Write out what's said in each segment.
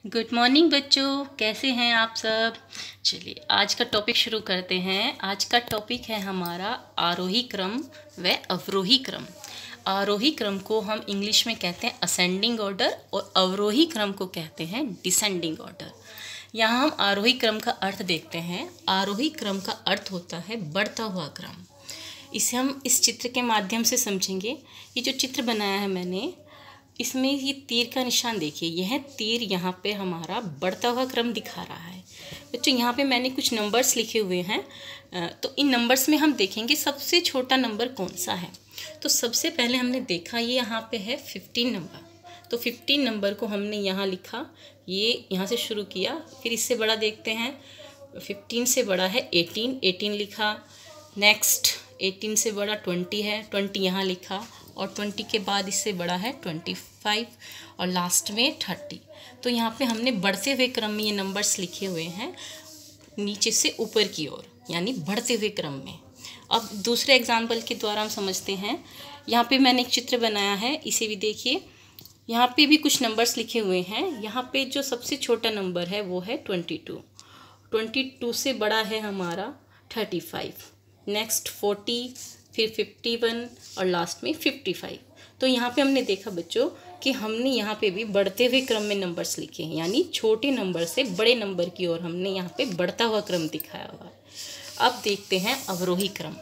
Good morning बच्चों, कैसे हैं आप सब। चलिए आज का टॉपिक शुरू करते हैं। आज का टॉपिक है हमारा आरोही क्रम व अवरोही क्रम। आरोही क्रम को हम इंग्लिश में कहते हैं असेंडिंग ऑर्डर और अवरोही क्रम को कहते हैं डिसेंडिंग ऑर्डर। यहाँ हम आरोही क्रम का अर्थ देखते हैं। आरोही क्रम का अर्थ होता है बढ़ता हुआ क्रम। इसे हम इस चित्र के माध्यम से समझेंगे। ये जो चित्र बनाया है मैंने, इसमें ये तीर का निशान देखिए, यह तीर यहाँ पे हमारा बढ़ता हुआ क्रम दिखा रहा है। बच्चों यहाँ पे मैंने कुछ नंबर्स लिखे हुए हैं, तो इन नंबर्स में हम देखेंगे सबसे छोटा नंबर कौन सा है। तो सबसे पहले हमने देखा ये यहाँ पे है 15 नंबर, तो 15 नंबर को हमने यहाँ लिखा, ये यहाँ से शुरू किया। फिर इससे बड़ा देखते हैं, 15 से बड़ा है 18 लिखा। नेक्स्ट 18 से बड़ा 20 है, 20 यहाँ लिखा। और 20 के बाद इससे बड़ा है 25 और लास्ट में 30। तो यहाँ पे हमने बढ़ते हुए क्रम में ये नंबर्स लिखे हुए हैं, नीचे से ऊपर की ओर, यानी बढ़ते हुए क्रम में। अब दूसरे एग्जाम्पल के द्वारा हम समझते हैं। यहाँ पे मैंने एक चित्र बनाया है, इसे भी देखिए। यहाँ पे भी कुछ नंबर्स लिखे हुए हैं। यहाँ पे जो सबसे छोटा नंबर है वो है 22 से बड़ा है हमारा 35, नेक्स्ट 40, फिर 51 और लास्ट में 55। तो यहाँ पे हमने देखा बच्चों कि हमने यहाँ पे भी बढ़ते हुए क्रम में नंबर्स लिखे हैं, यानी छोटे नंबर से बड़े नंबर की ओर हमने यहाँ पे बढ़ता हुआ क्रम दिखाया हुआ है। अब देखते हैं अवरोही क्रम।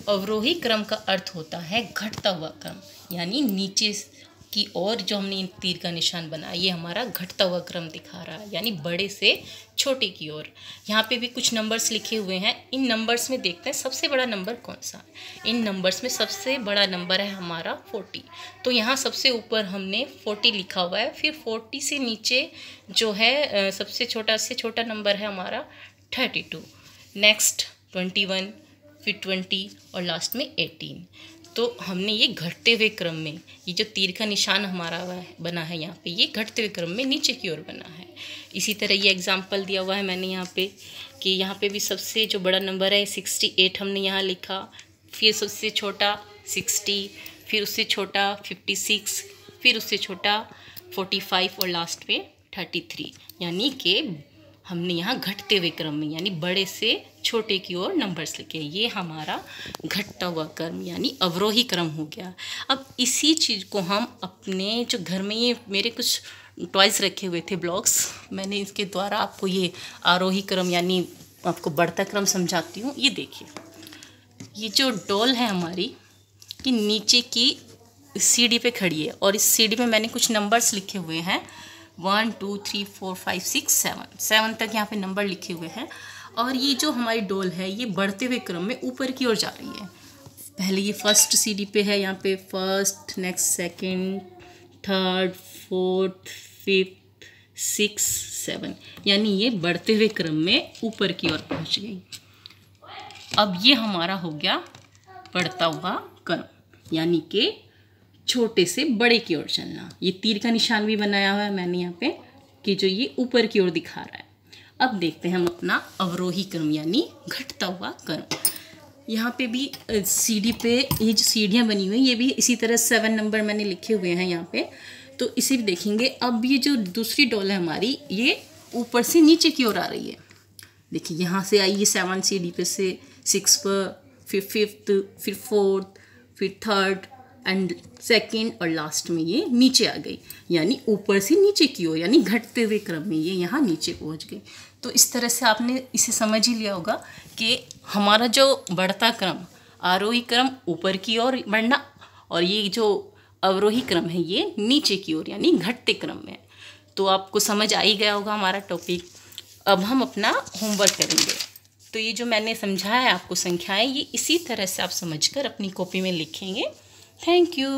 अवरोही क्रम का अर्थ होता है घटता हुआ क्रम, यानी नीचे की ओर जो हमने तीर का निशान बनाया, ये हमारा घटता हुआ क्रम दिखा रहा है, यानी बड़े से छोटे की ओर। यहाँ पे भी कुछ नंबर्स लिखे हुए हैं। इन नंबर्स में देखते हैं सबसे बड़ा नंबर कौन सा है। इन नंबर्स में सबसे बड़ा नंबर है हमारा 40, तो यहाँ सबसे ऊपर हमने 40 लिखा हुआ है। फिर 40 से नीचे जो है सबसे छोटा से छोटा नंबर है हमारा 32, नेक्स्ट 21, फिर 20 और लास्ट में 18। तो हमने ये घटते हुए क्रम में, ये जो तीर का निशान हमारा बना है यहाँ पे, ये घटते हुए क्रम में नीचे की ओर बना है। इसी तरह ये एग्जाम्पल दिया हुआ है मैंने यहाँ पे कि यहाँ पे भी सबसे जो बड़ा नंबर है 68 हमने यहाँ लिखा। फिर सबसे छोटा 60, फिर उससे छोटा 56, फिर उससे छोटा 45 और लास्ट में 33, यानी कि हमने यहाँ घटते हुए क्रम में, यानी बड़े से छोटे की ओर नंबर्स लिखे। ये हमारा घटता हुआ क्रम यानी अवरोही क्रम हो गया। अब इसी चीज़ को हम अपने जो घर में, ये मेरे कुछ टॉयज़ रखे हुए थे, ब्लॉक्स, मैंने इसके द्वारा आपको ये आरोही क्रम यानी आपको बढ़ता क्रम समझाती हूँ। ये देखिए, ये जो डॉल है हमारी, कि नीचे की सीढ़ी पे खड़ी है और इस सीढ़ी पे मैंने कुछ नंबर्स लिखे हुए हैं, 1 2 3 4 5 6 7 तक यहाँ पे नंबर लिखे हुए हैं। और ये जो हमारी डोल है ये बढ़ते हुए क्रम में ऊपर की ओर जा रही है। पहले ये फर्स्ट सीढ़ी पे है, यहाँ पे first, next second, third, fourth, fifth, 6, 7, यानी ये बढ़ते हुए क्रम में ऊपर की ओर पहुँच गई। अब ये हमारा हो गया बढ़ता हुआ क्रम, यानी कि छोटे से बड़े की ओर चलना। ये तीर का निशान भी बनाया हुआ है मैंने यहाँ पे कि जो ये ऊपर की ओर दिखा रहा है। अब देखते हैं हम अपना अवरोही क्रम यानी घटता हुआ क्रम। यहाँ पे भी सीढ़ी पे ये जो सीढ़ियाँ बनी हुई हैं, ये भी इसी तरह 7 नंबर मैंने लिखे हुए हैं यहाँ पे, तो इसे भी देखेंगे। अब ये जो दूसरी डॉल है हमारी, ये ऊपर से नीचे की ओर आ रही है। देखिए यहाँ से आई ये 7 सीढ़ी पे से 6 पर, फिर 5th, फिर 4th, फिर 3rd एंड सेकेंड और लास्ट में ये नीचे आ गई, यानी ऊपर से नीचे की ओर, यानी घटते हुए क्रम में ये यहाँ नीचे पहुँच गई। तो इस तरह से आपने इसे समझ ही लिया होगा कि हमारा जो बढ़ता क्रम, आरोही क्रम ऊपर की ओर बढ़ना, और ये जो अवरोही क्रम है ये नीचे की ओर यानी घटते क्रम में। तो आपको समझ आ ही गया होगा हमारा टॉपिक। अब हम अपना होमवर्क करेंगे। तो ये जो मैंने समझाया है आपको संख्याएँ, ये इसी तरह से आप समझकर अपनी कॉपी में लिखेंगे। Thank you.